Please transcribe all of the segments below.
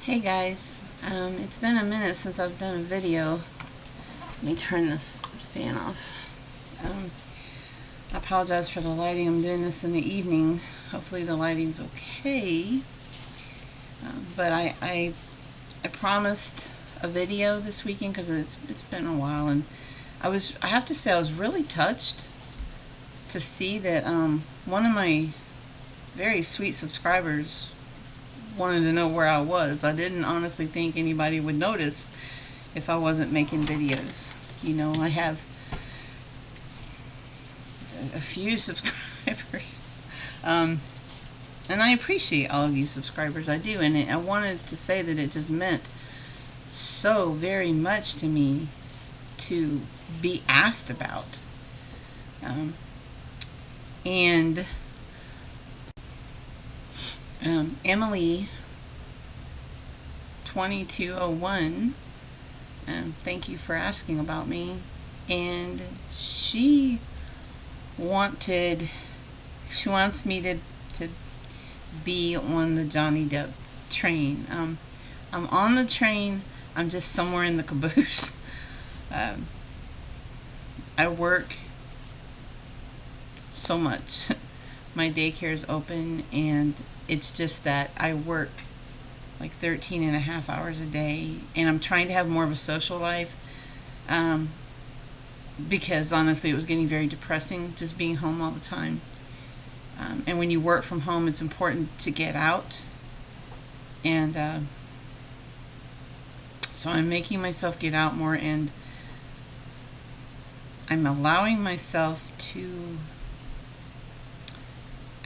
Hey guys, it's been a minute since I've done a video. Let me turn this fan off. I apologize for the lighting. I'm doing this in the evening. Hopefully the lighting's okay. But I promised a video this weekend because it's been a while, and I have to say I was really touched to see that one of my very sweet subscribers wanted to know where I was. I didn't honestly think anybody would notice if I wasn't making videos. You know, I have a few subscribers, and I appreciate all of you subscribers. I do, and I wanted to say that it just meant so very much to me to be asked about. And Emily 2201, thank you for asking about me, and she wants me to be on the Johnny Depp train. I'm on the train. I'm just somewhere in the caboose. I work so much. My daycare is open, and it's just that I work like 13 and a half hours a day, and I'm trying to have more of a social life, because honestly it was getting very depressing just being home all the time. And when you work from home, it's important to get out, and so I'm making myself get out more, and I'm allowing myself to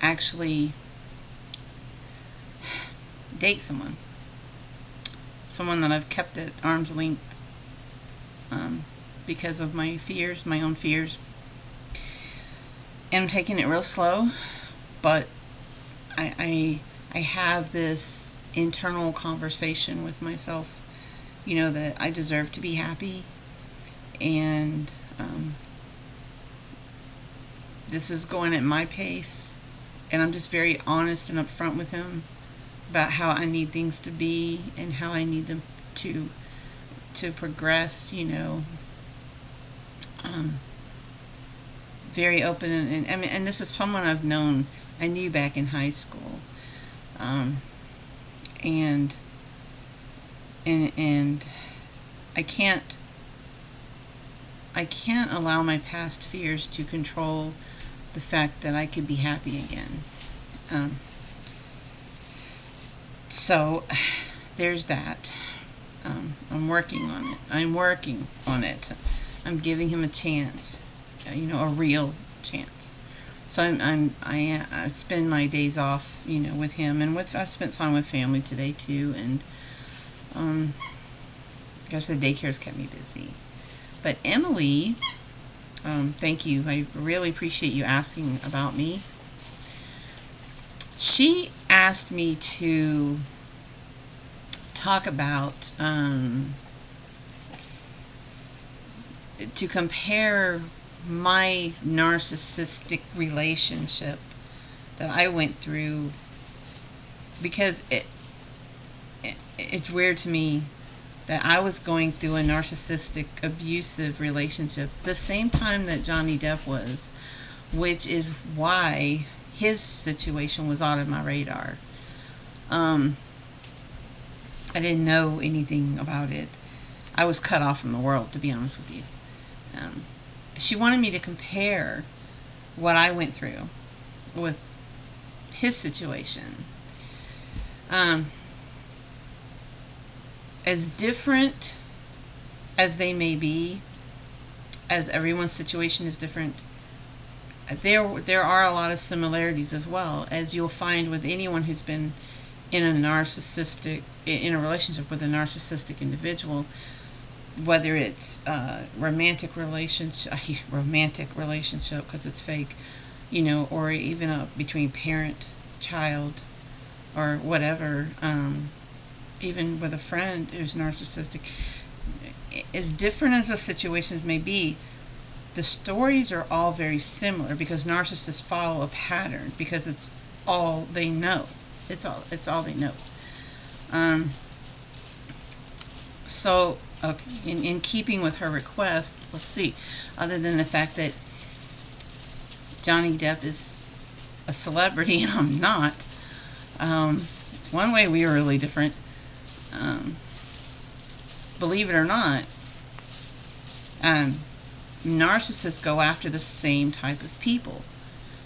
actually date someone that I've kept at arm's length, because of my fears, my own fears. And I'm taking it real slow, but I have this internal conversation with myself, you know, that I deserve to be happy, and this is going at my pace, and I'm just very honest and upfront with him about how I need things to be and how I need them to progress, you know. Very open, and this is someone I knew back in high school, and I can't allow my past fears to control the fact that I could be happy again. So there's that. I'm working on it. I'm giving him a chance, you know, a real chance. So I spend my days off, you know, with him, and I spent time with family today too, and I guess the daycare's kept me busy. But Emily, thank you. I really appreciate you asking about me. She asked me to talk about, to compare my narcissistic relationship that I went through, because it's weird to me that I was going through a narcissistic, abusive relationship the same time that Johnny Depp was, which is why his situation was out of my radar. I didn't know anything about it. I was cut off from the world, to be honest with you. She wanted me to compare what I went through with his situation. As different as they may be, as everyone's situation is different, there are a lot of similarities as well, as you'll find with anyone who's been in a relationship with a narcissistic individual, whether it's romantic relationship because it's fake, you know, or even between parent, child, or whatever, even with a friend who's narcissistic. As different as the situations may be, the stories are all very similar, because narcissists follow a pattern, because it's all they know. It's all they know. So, okay, in keeping with her request, let's see, other than the fact that Johnny Depp is a celebrity and I'm not, it's one way we are really different. Believe it or not, narcissists go after the same type of people.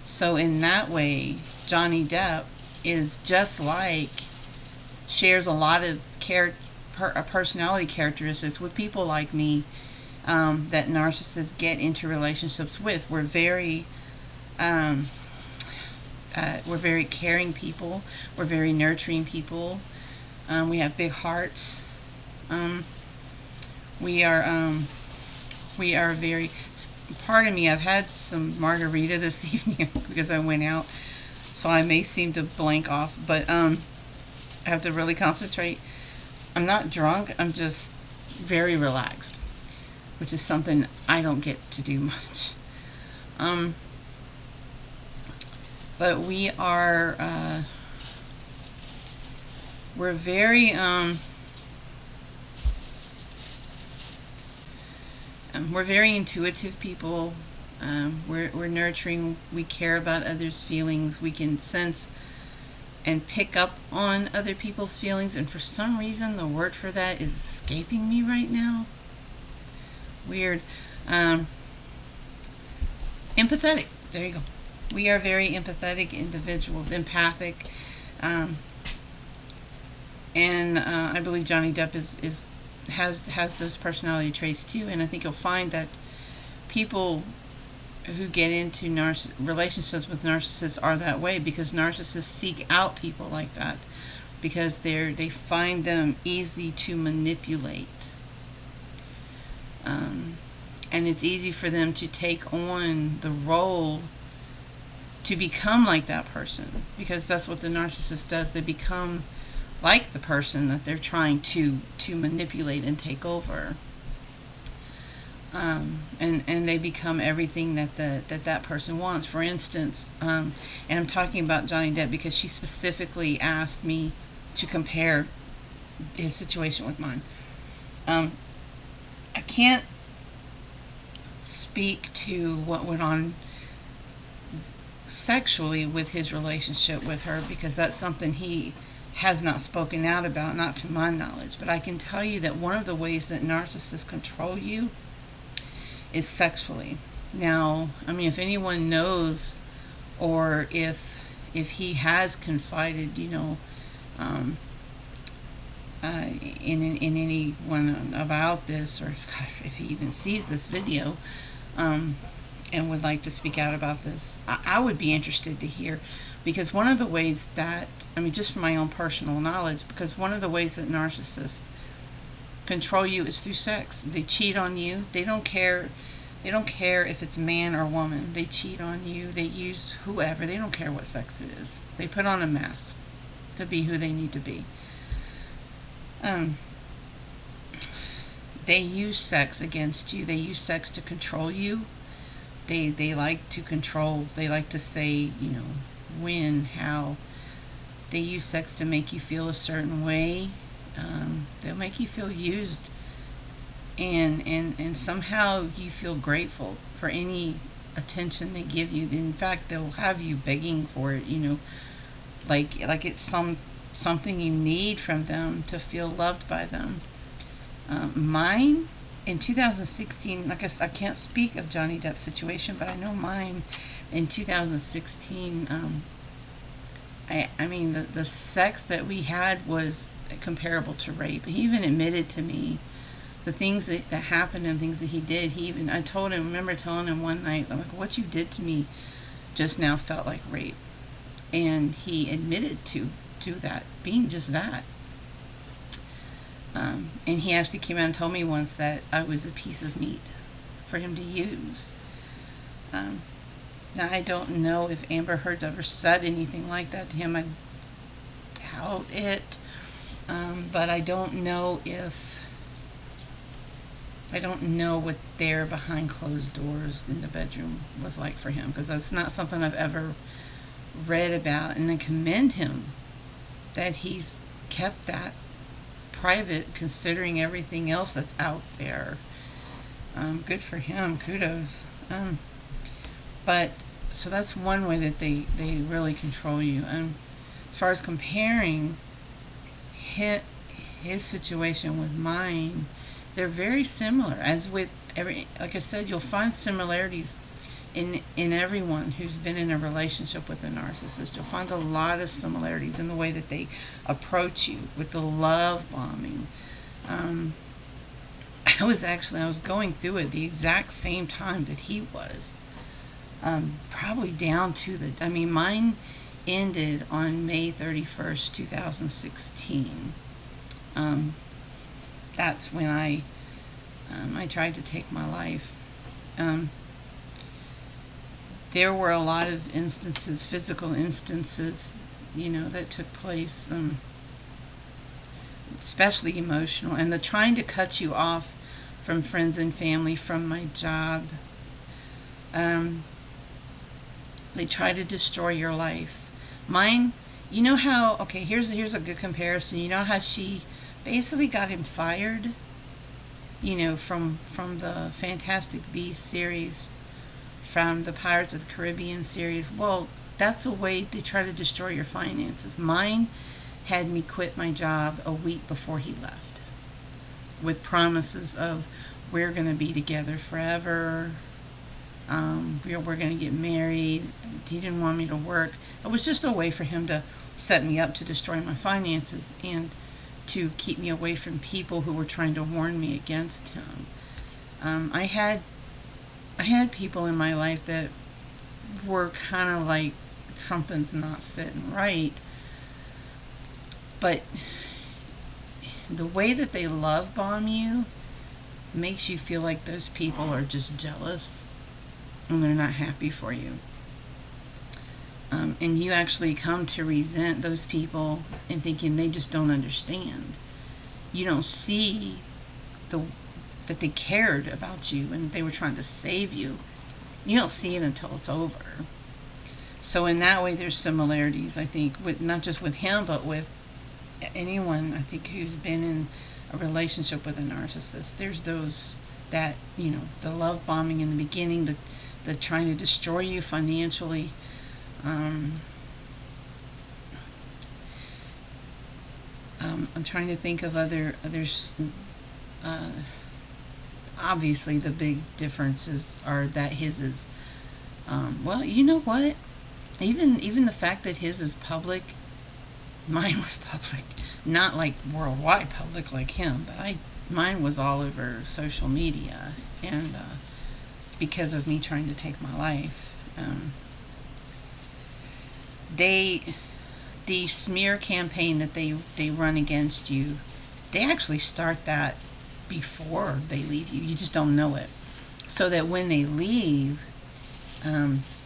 So in that way, Johnny Depp is just like, shares a lot of personality characteristics with people like me, that narcissists get into relationships with. We're very caring people. We're very nurturing people. We have big hearts. We are very. Pardon me. I've had some margarita this evening because I went out, so I may seem to blank off. But I have to really concentrate. I'm not drunk. I'm just very relaxed, which is something I don't get to do much. But we are. We're very. We're very intuitive people. We're nurturing. We care about others' feelings. We can sense and pick up on other people's feelings. And for some reason, the word for that is escaping me right now. Weird. Empathetic. There you go. We are very empathetic individuals. Empathic. And I believe Johnny Depp has those personality traits too, and I think you'll find that people who get into relationships with narcissists are that way, because narcissists seek out people like that because they find them easy to manipulate, and it's easy for them to take on the role to become like that person, because that's what the narcissist does. They become like the person that they're trying to manipulate and take over, and they become everything that person wants. For instance, and I'm talking about Johnny Depp because she specifically asked me to compare his situation with mine. I can't speak to what went on sexually with his relationship with her, because that's something he has not spoken out about, not to my knowledge. But I can tell you that one of the ways that narcissists control you is sexually. Now, I mean, if anyone knows, or if he has confided, in anyone about this, or if he even sees this video, and would like to speak out about this, I would be interested to hear. Because one of the ways that, just from my own personal knowledge, because one of the ways that narcissists control you is through sex. They cheat on you. They don't care if it's man or woman. They cheat on you. They use whoever. They don't care what sex it is. They put on a mask to be who they need to be. They use sex against you. They use sex to control you. They like to control. They like to say, when, how. They use sex to make you feel a certain way. They'll make you feel used, and somehow you feel grateful for any attention they give you. In fact, they'll have you begging for it, like it's something you need from them to feel loved by them. Mine in 2016, I guess I can't speak of Johnny Depp's situation, but I know mine in 2016, the sex that we had was comparable to rape. He even admitted to me the things that happened and things that he did. I remember telling him one night, I'm like, what you did to me just now felt like rape. And he admitted to that, being just that. And he actually came out and told me once that I was a piece of meat for him to use. Now, I don't know if Amber Heard's ever said anything like that to him. I doubt it. But I don't know what their behind closed doors in the bedroom was like for him, because that's not something I've ever read about. And I commend him that he's kept that private considering everything else that's out there. Good for him. Kudos. But so that's one way that they really control you. As far as comparing his situation with mine, they're very similar. As with like I said, you'll find similarities in everyone who's been in a relationship with a narcissist. You'll find a lot of similarities in the way that they approach you with the love bombing. I was going through it the exact same time that he was. Probably down to mine ended on May 31st, 2016. That's when I tried to take my life. There were a lot of instances, physical instances, that took place, especially emotional, and the trying to cut you off from friends and family, from my job. They try to destroy your life. Mine, how, okay, here's a good comparison. You know how she basically got him fired, from the Fantastic Beasts series, from the Pirates of the Caribbean series. Well, that's a way to try to destroy your finances. Mine had me quit my job a week before he left, with promises of, we're going to be together forever, we're going to get married. He didn't want me to work. It was just a way for him to set me up to destroy my finances and to keep me away from people who were trying to warn me against him. I had people in my life that were kind of like, something's not sitting right. But the way that they love bomb you makes you feel like those people are just jealous and they're not happy for you. And you actually come to resent those people and thinking they just don't understand. You don't see that they cared about you and they were trying to save you. You don't see it until it's over. So in that way, there's similarities, I think, with not just with him, but with anyone, I think, who's been in a relationship with a narcissist. There's those that, the love bombing in the beginning, the trying to destroy you financially. I'm trying to think of others. Obviously, the big differences are that his is, well, you know what? Even the fact that his is public, mine was public. Not like worldwide public like him, but mine was all over social media, and because of me trying to take my life. The smear campaign that they run against you, they actually start that before they leave you. You just don't know it. So that when they leave,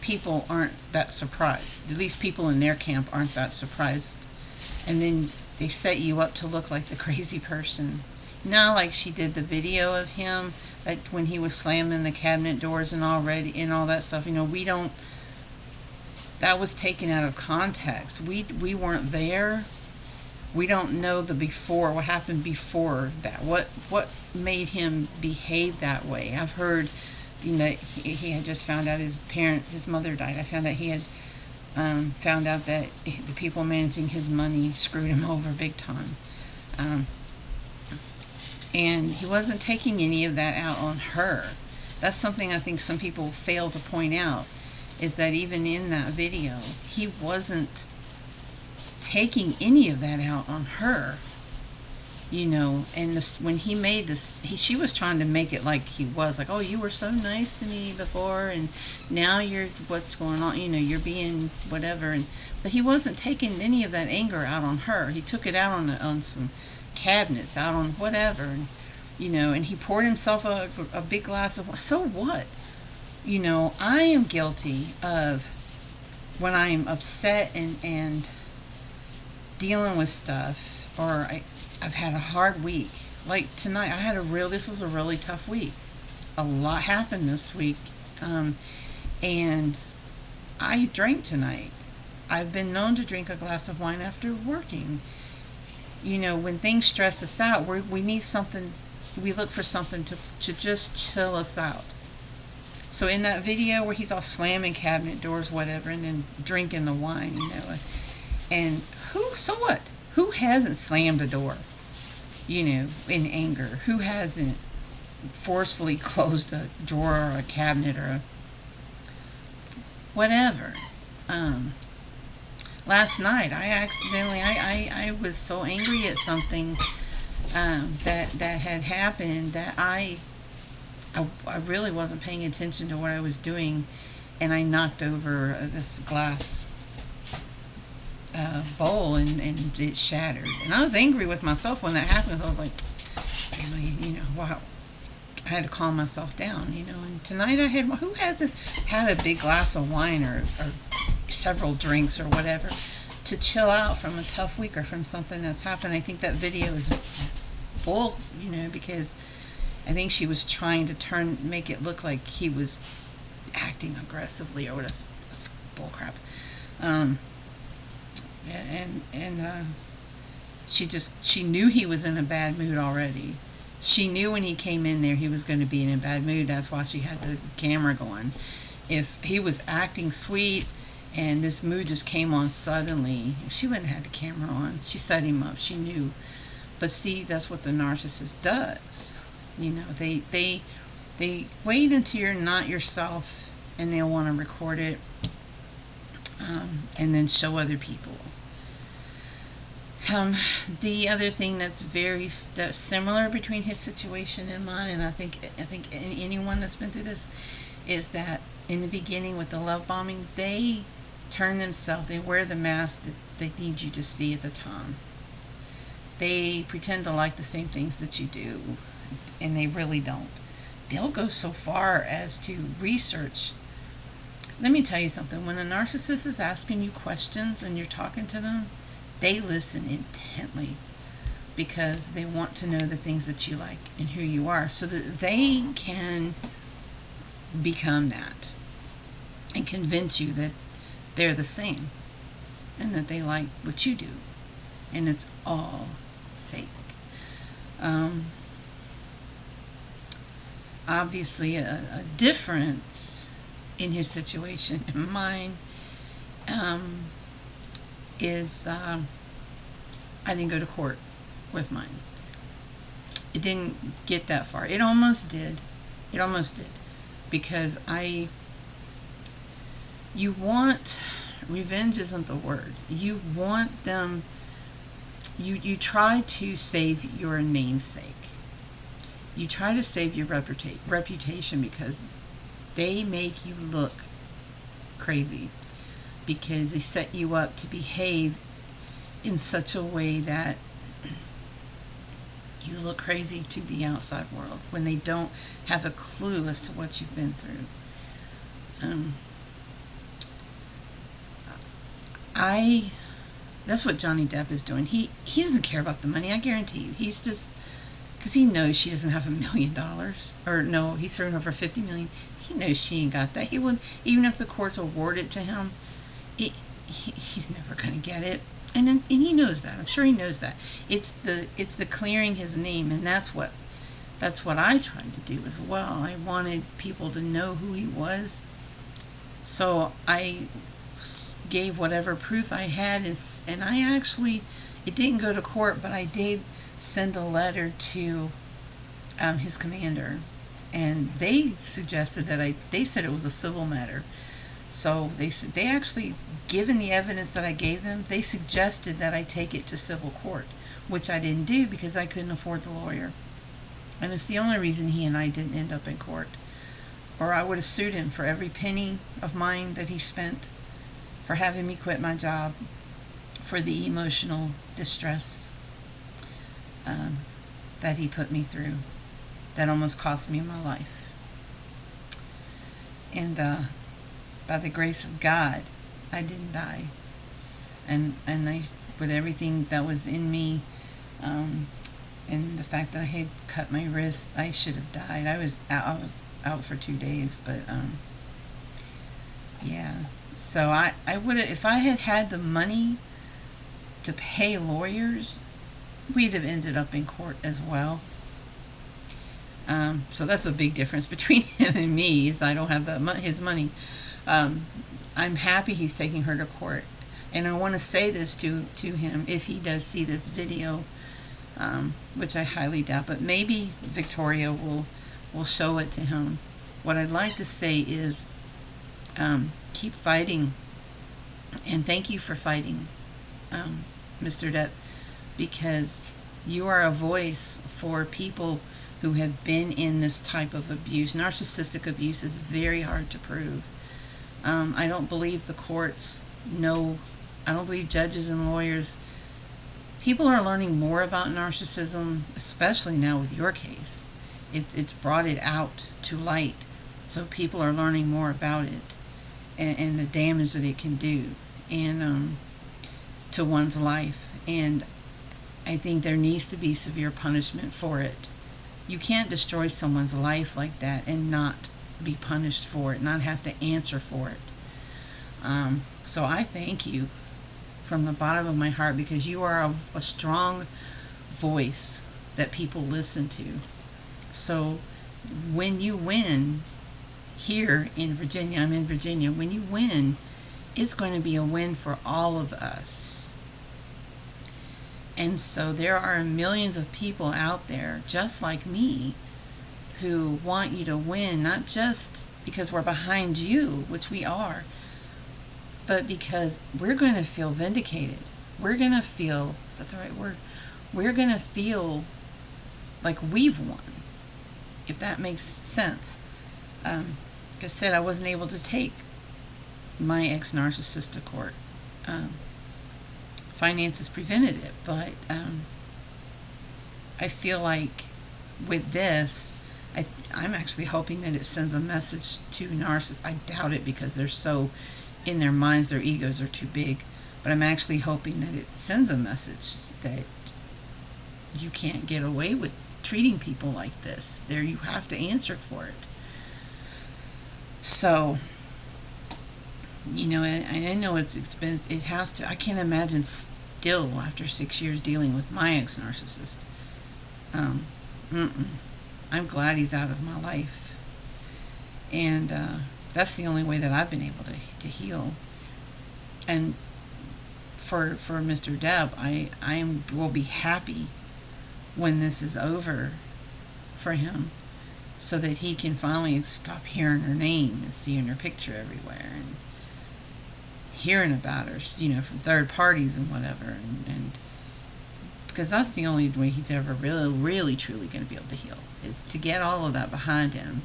people aren't that surprised. At least people in their camp aren't that surprised. And then they set you up to look like the crazy person. Not like she did the video of him, that when he was slamming the cabinet doors and all that stuff. That was taken out of context. We weren't there. We don't know the before, what happened before that. What made him behave that way? I've heard, he had just found out his mother died. I found out he had found out that the people managing his money screwed him over big time. And he wasn't taking any of that out on her. That's something I think some people fail to point out, is that even in that video, he wasn't taking any of that out on her. And when he made this, she was trying to make it like he was, like, oh, you were so nice to me before, and now what's going on, you're being whatever. But he wasn't taking any of that anger out on her. He took it out on some cabinets, out on whatever, and he poured himself a big glass of, so what? I am guilty of, when I am upset and dealing with stuff, or I've had a hard week. Like tonight, this was a really tough week. A lot happened this week. And I drank tonight. I've been known to drink a glass of wine after working. when things stress us out, we need something. We look for something to just chill us out. So in that video where he's all slamming cabinet doors, whatever, and then drinking the wine, and so what? Who hasn't slammed a door, in anger? Who hasn't forcefully closed a drawer or a cabinet or whatever? Last night I was so angry at something that had happened that I really wasn't paying attention to what I was doing, and I knocked over this glass bowl and it shattered. And I was angry with myself when that happened. I was like, wow. I had to calm myself down, And tonight who hasn't had a big glass of wine or several drinks or whatever to chill out from a tough week or from something that's happened? I think that video is bull, because I think she was trying to make it look like he was acting aggressively or what. That's bull crap. She knew he was in a bad mood already. She knew when he came in there he was going to be in a bad mood. That's why she had the camera going. If he was acting sweet and this mood just came on suddenly, she wouldn't have had the camera on. She set him up. She knew. But see, that's what the narcissist does. They wait until you're not yourself, and they'll want to record it, and then show other people. The other thing that's similar between his situation and mine, and I think anyone that's been through this, is that in the beginning with the love bombing, they turn themselves, they wear the mask that they need you to see at the time. They pretend to like the same things that you do, and they really don't. They'll go so far as to research. Let me tell you something. When a narcissist is asking you questions and you're talking to them, they listen intently because they want to know the things that you like and who you are, so that they can become that and convince you that they're the same and that they like what you do, and it's all fake. Obviously a difference in his situation and mine is I didn't go to court with mine. It didn't get that far. It almost did. Because revenge isn't the word. You want them, you try to save your namesake. You try to save your reputation because they make you look crazy, because they set you up to behave in such a way that you look crazy to the outside world when they don't have a clue as to what you've been through. That's what Johnny Depp is doing. He doesn't care about the money, I guarantee you. He's just, because he knows she doesn't have $1 million, or no, he's serving her for $50 million. He knows she ain't got that. He would, even if the courts award it to him, he's never going to get it, and he knows that. I'm sure he knows that. It's the clearing his name, and that's what I tried to do as well. I wanted people to know who he was, so I gave whatever proof I had, and I actually, it didn't go to court, but I did send a letter to his commander, and they suggested that they said it was a civil matter. So they actually, given the evidence that I gave them, they suggested that I take it to civil court, which I didn't do because I couldn't afford the lawyer. And it's the only reason he and I didn't end up in court. Or I would have sued him for every penny of mine that he spent, for having me quit my job, for the emotional distress that he put me through, that almost cost me my life. And by the grace of God, I didn't die. And I, with everything that was in me, and the fact that I had cut my wrist, I should have died. I was out for 2 days, but yeah. So I would have, if I had had the money to pay lawyers, we'd have ended up in court as well. So that's a big difference between him and me, is I don't have his money. I'm happy he's taking her to court. And I want to say this to him if he does see this video, which I highly doubt, but maybe Victoria will show it to him. What I'd like to say is keep fighting, and thank you for fighting, Mr. Depp, because you are a voice for people who have been in this type of abuse. Narcissistic abuse is very hard to prove. I don't believe the courts know. I don't believe judges and lawyers. People are learning more about narcissism, especially now with your case. It's brought it out to light, so people are learning more about it and the damage that it can do and to one's life. And I think there needs to be severe punishment for it. You can't destroy someone's life like that and not be punished for it, not have to answer for it. So I thank you from the bottom of my heart, because you are a strong voice that people listen to. So when you win here in Virginia, I'm in Virginia, when you win, it's going to be a win for all of us. And so there are millions of people out there just like me who want you to win, not just because we're behind you, which we are, but because we're going to feel vindicated. We're going to feel, is that the right word? We're going to feel like we've won, if that makes sense. Like I said, I wasn't able to take my ex-narcissist to court. Finances prevented it, but I feel like with this, I'm actually hoping that it sends a message to narcissists. I doubt it, because they're so in their minds, their egos are too big, but I'm actually hoping that it sends a message that you can't get away with treating people like this. There, you have to answer for it. So, you know, I know it's expensive. It has to. I can't imagine still after 6 years dealing with my ex-narcissist. I'm glad he's out of my life, and that's the only way that I've been able to heal. And for Mr. Depp, I will be happy when this is over for him, so that he can finally stop hearing her name and seeing her picture everywhere and hearing about her, you know, from third parties and whatever, and because that's the only way he's ever really truly going to be able to heal, is to get all of that behind him,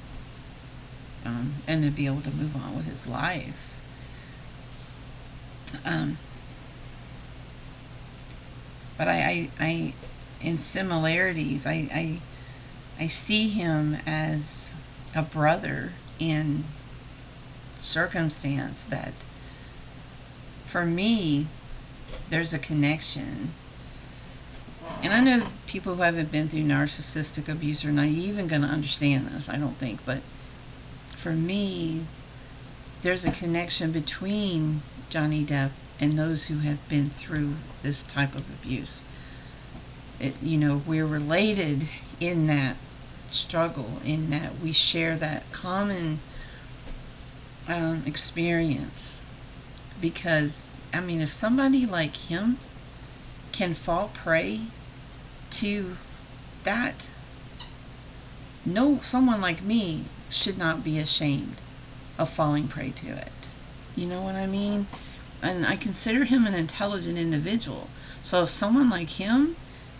and then be able to move on with his life. But I in similarities, I see him as a brother in circumstance that, for me, there's a connection. And I know people who haven't been through narcissistic abuse are not even going to understand this, I don't think. But for me, there's a connection between Johnny Depp and those who have been through this type of abuse. You know, we're related in that struggle, in that we share that common experience. Because, I mean, if somebody like him can fall prey to that, someone like me should not be ashamed of falling prey to it. You know what I mean? And I consider him an intelligent individual. So if someone like him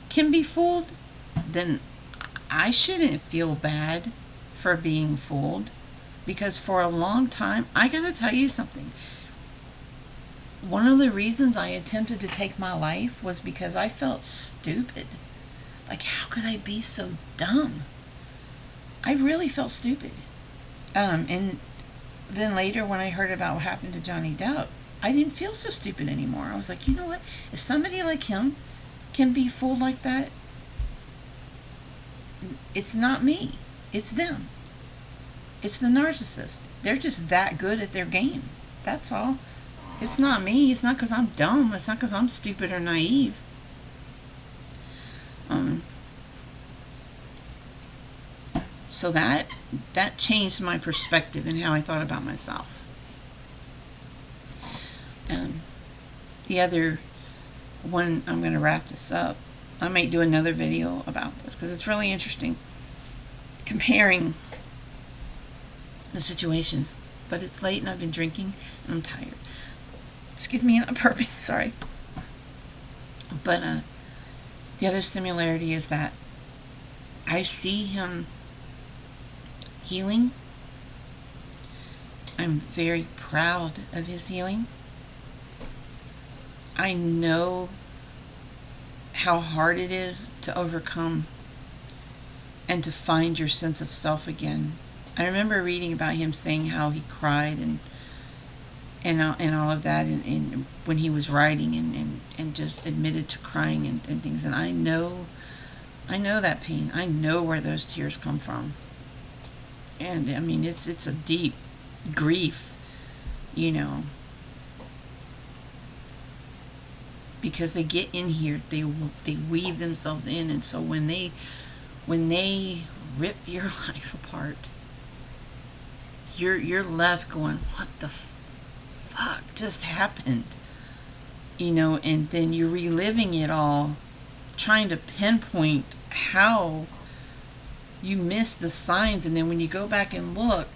can be fooled, then I shouldn't feel bad for being fooled. Because for a long time, I gotta tell you something. One of the reasons I attempted to take my life was because I felt stupid. Like, how could I be so dumb? I really felt stupid. And then later, when I heard about what happened to Johnny Depp, I didn't feel so stupid anymore. I was like, you know what? If somebody like him can be fooled like that, it's not me. It's them. It's the narcissist. They're just that good at their game. That's all. It's not me. It's not because I'm dumb. It's not because I'm stupid or naive. So that changed my perspective and how I thought about myself. The other one, I'm going to wrap this up. I might do another video about this because it's really interesting, comparing the situations. But it's late and I've been drinking and I'm tired. Excuse me, I'm burping, sorry. But the other similarity is that I see him healing. I'm very proud of his healing. I know how hard it is to overcome and to find your sense of self again. I remember reading about him saying how he cried and all of that, and when he was writing and just admitted to crying and things. And I know that pain. I know where those tears come from. And I mean, it's a deep grief, you know, because they get in here, they weave themselves in, and so when they rip your life apart, you're left going, what the fuck just happened, you know? And then you're reliving it all, trying to pinpoint how you missed the signs. And then when you go back and look,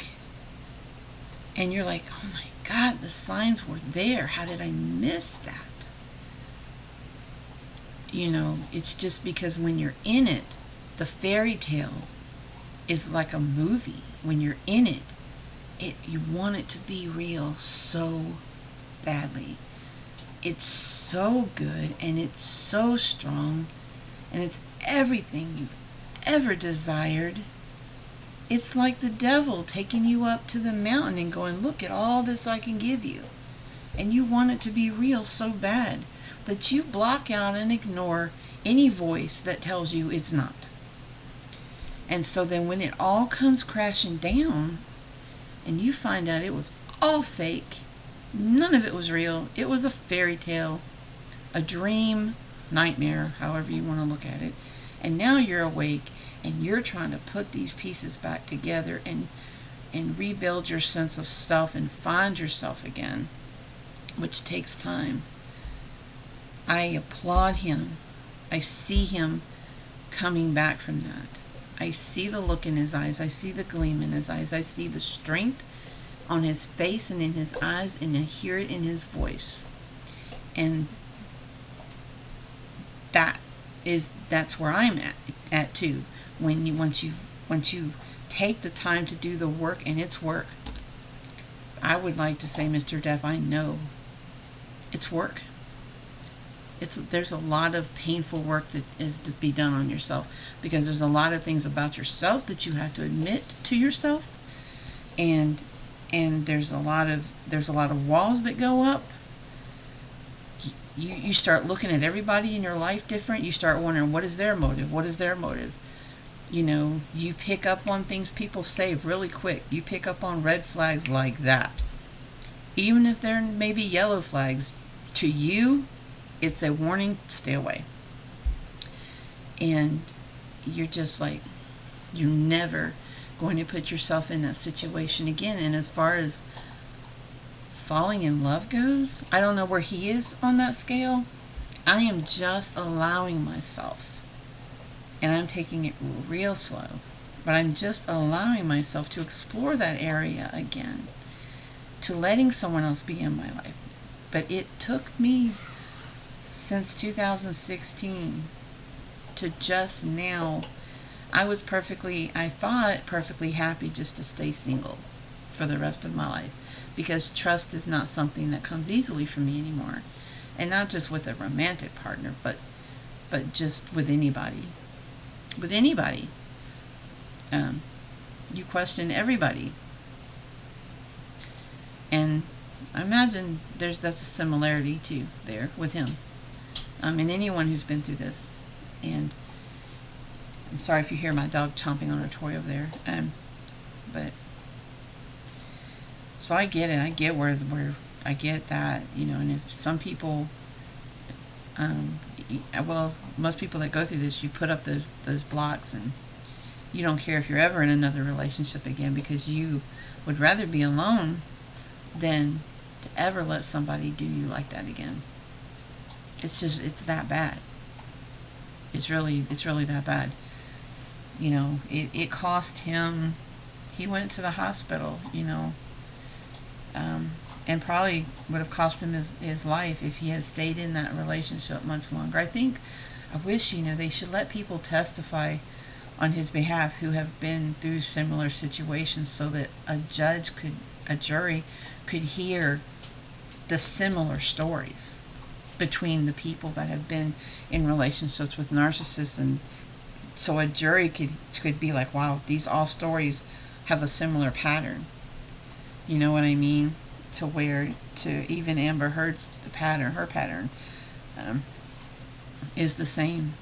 and you're like, oh my God, the signs were there. How did I miss that? You know, it's just because when you're in it, the fairy tale is like a movie. When you're in it, you want it to be real so badly. It's so good and it's so strong and it's everything you've ever desired. It's like the devil taking you up to the mountain and going, look at all this I can give you. And you want it to be real so bad that you block out and ignore any voice that tells you it's not. And so then when it all comes crashing down and you find out it was all fake, none of it was real, it was a fairy tale, a dream, nightmare, however you want to look at it, and now you're awake and you're trying to put these pieces back together and rebuild your sense of self and find yourself again, which takes time. I applaud him. I see him coming back from that. I see the look in his eyes. I see the gleam in his eyes. I see the strength on his face and in his eyes, and I hear it in his voice. And that's where I'm at too. Once you take the time to do the work, and it's work. I would like to say, Mr. Depp, I know it's work. There's a lot of painful work that is to be done on yourself, because there's a lot of things about yourself that you have to admit to yourself, and there's a lot of walls that go up. You start looking at everybody in your life different. You start wondering, what is their motive? What is their motive? You know, you pick up on things people say really quick. You pick up on red flags like that, even if they're maybe yellow flags to you. It's a warning, stay away. And you're just like, you're never going to put yourself in that situation again. And as far as falling in love goes, I don't know where he is on that scale. I am just allowing myself, and I'm taking it real slow, but I'm just allowing myself to explore that area again, to letting someone else be in my life. But it took me since 2016 to just now. I thought perfectly happy just to stay single for the rest of my life, because trust is not something that comes easily for me anymore, and not just with a romantic partner, but just with anybody. You question everybody, and I imagine that's a similarity too there with him. And anyone who's been through this. And I'm sorry if you hear my dog chomping on a toy over there. But so I get it. I get where I get that, you know. And if some people, well, most people that go through this, you put up those blocks, and you don't care if you're ever in another relationship again, because you would rather be alone than to ever let somebody do you like that again. It's that bad. It's really that bad. You know, it cost him. He went to the hospital, you know, and probably would have cost him his life if he had stayed in that relationship much longer. I wish, you know, they should let people testify on his behalf who have been through similar situations, so that a jury could hear the similar stories between the people that have been in relationships with narcissists, and so a jury could be like, wow, these all stories have a similar pattern. You know what I mean? To where, to even Amber Heard's her pattern is the same.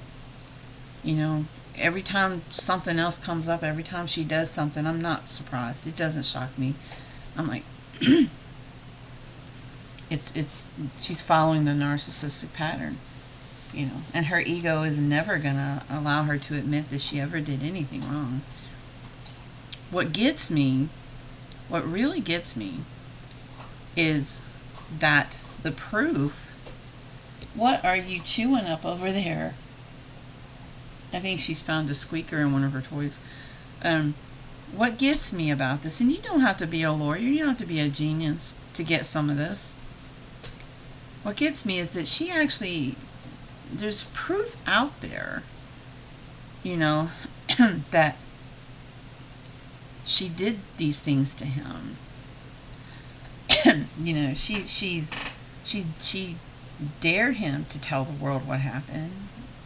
You know, every time something else comes up, every time she does something, I'm not surprised. It doesn't shock me. I'm like, she's following the narcissistic pattern, you know, and her ego is never gonna allow her to admit that she ever did anything wrong. What really gets me is that the proof. What are you chewing up over there? I think she's found a squeaker in one of her toys. What gets me about this, and you don't have to be a lawyer, you don't have to be a genius to get some of this. What gets me is that she actually, there's proof out there, you know, that she did these things to him. You know, she dared him to tell the world what happened,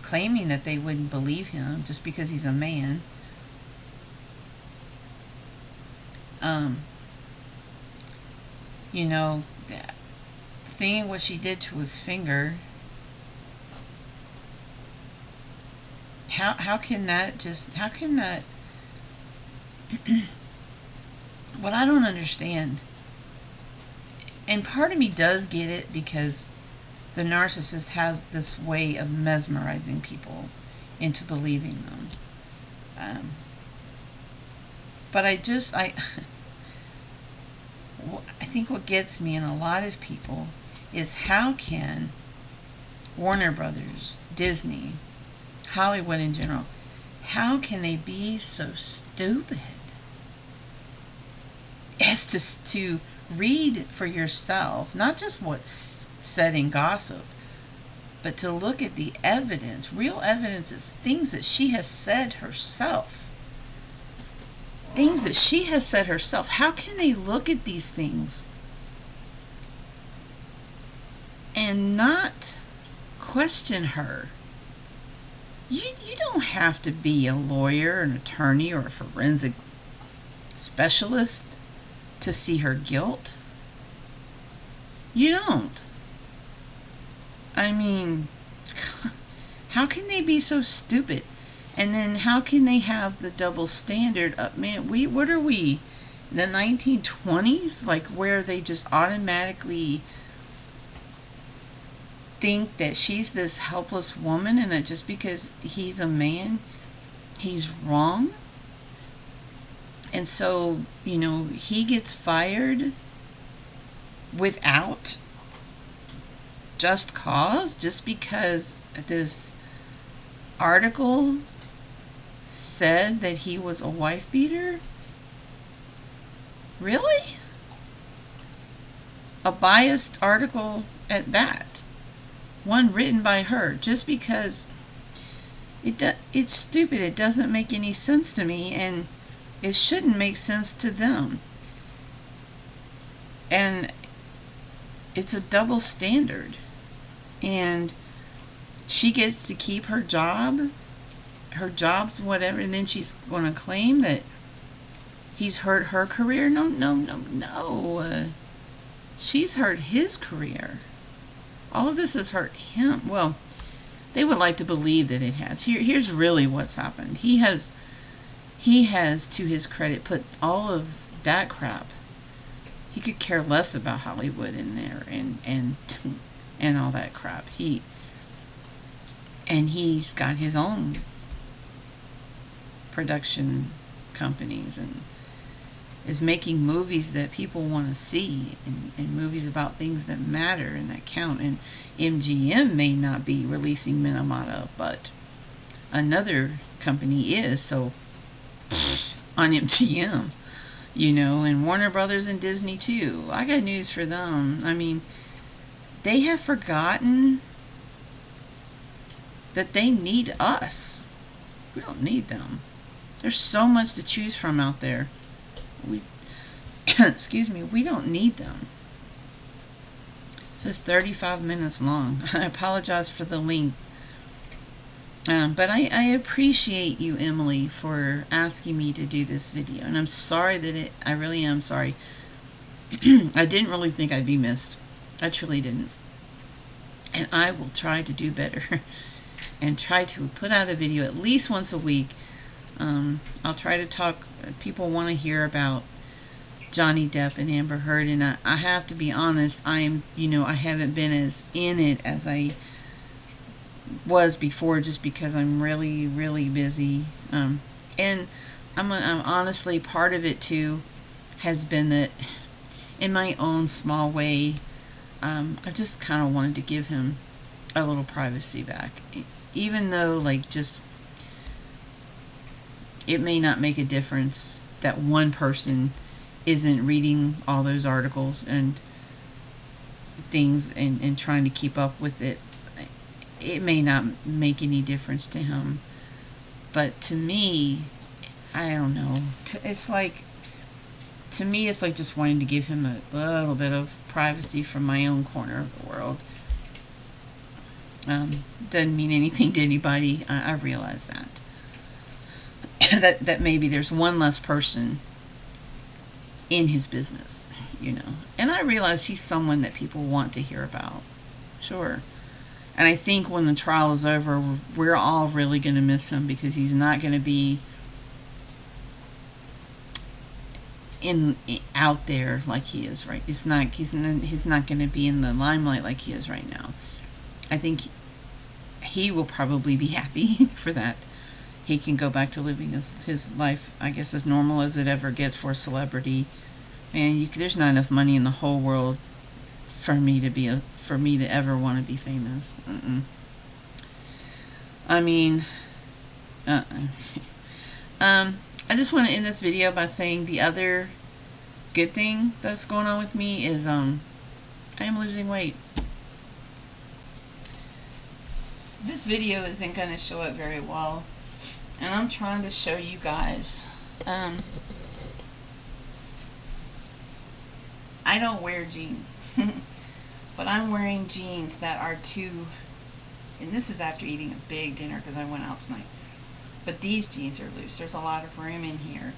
claiming that they wouldn't believe him just because he's a man. You know, seeing what she did to his finger. How can that what I don't understand, and part of me does get it, because the narcissist has this way of mesmerizing people into believing them. But I think what gets me, and a lot of people, is how can Warner Brothers, Disney, Hollywood in general, how can they be so stupid as to read for yourself, not just what's said in gossip, but to look at the evidence, real evidence, is things that she has said herself. Things that she has said herself. How can they look at these things and not question her? You don't have to be a lawyer, an attorney, or a forensic specialist to see her guilt. You don't. I mean, how can they be so stupid? And then how can they have the double standard of, man, what are we, the 1920s? Like, where they just automatically think that she's this helpless woman, and that just because he's a man, he's wrong. And so, you know, he gets fired without just cause, just because this article said that he was a wife beater? Really? A biased article at that. One written by her, just because it's stupid. It doesn't make any sense to me, and it shouldn't make sense to them. And it's a double standard. And she gets to keep her job's whatever, and then she's going to claim that he's hurt her career. No. She's hurt his career. All of this has hurt him. Well, they would like to believe that it has. Here's really what's happened. He has, to his credit, put all of that crap. He could care less about Hollywood in there and all that crap. He's got his own production companies and is making movies that people want to see, and movies about things that matter and that count. And MGM may not be releasing Minamata, but another company is, so on MGM, you know, and Warner Brothers and Disney too. I got news for them. I mean, they have forgotten that they need us. We don't need them. There's so much to choose from out there. We excuse me, we don't need them. This is 35 minutes long. I apologize for the length. But I appreciate you, Emily, for asking me to do this video. And I'm sorry that I really am sorry. I didn't really think I'd be missed. I truly didn't. And I will try to do better and try to put out a video at least once a week. I'll try to talk. People want to hear about Johnny Depp and Amber Heard, and I have to be honest. I haven't been as in it as I was before, just because I'm really, really busy. And I'm honestly, part of it too has been that in my own small way, I just kind of wanted to give him a little privacy back, even though, like, just it may not make a difference that one person isn't reading all those articles and things and trying to keep up with it. It may not make any difference to him, but to me, I don't know. It's like, to me, it's like just wanting to give him a little bit of privacy from my own corner of the world. Doesn't mean anything to anybody. I realize that. that maybe there's one less person in his business, you know. And I realize he's someone that people want to hear about. Sure. And I think when the trial is over, we're all really going to miss him, because he's not going to be out there like he is right. He's not going to be in the limelight like he is right now. I think he will probably be happy for that. He can go back to living his life, I guess, as normal as it ever gets for a celebrity. Man, there's not enough money in the whole world for me to ever want to be famous. I mean, I just want to end this video by saying the other good thing that's going on with me is I am losing weight. This video isn't going to show it very well, and I'm trying to show you guys. I don't wear jeans, but I'm wearing jeans that are too, and this is after eating a big dinner because I went out tonight. But these jeans are loose. There's a lot of room in here,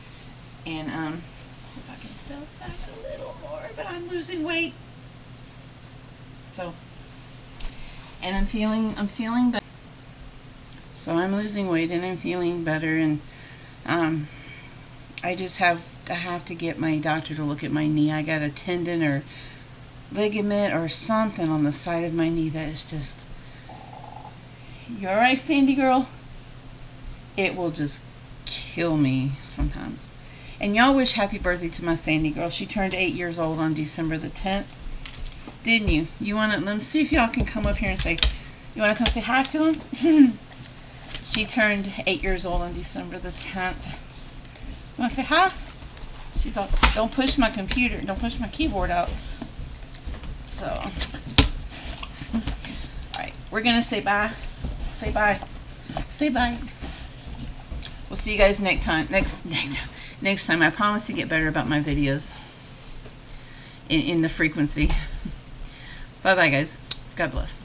and if I can step back a little more, but I'm losing weight. So, and I'm feeling better. So I'm losing weight and I'm feeling better, and I have to get my doctor to look at my knee. I got a tendon or ligament or something on the side of my knee that is just, you alright, Sandy girl? It will just kill me sometimes. And y'all wish happy birthday to my Sandy girl. She turned 8 years old on December the 10th. Didn't you? Let me see if y'all can come up here and say, you want to come say hi to him? She turned 8 years old on December the 10th. You want to say hi? She's all, don't push my computer, don't push my keyboard out. So, alright, we're going to say bye. Say bye. Say bye. We'll see you guys next time. Next time. I promise to get better about my videos in the frequency. Bye bye, guys. God bless.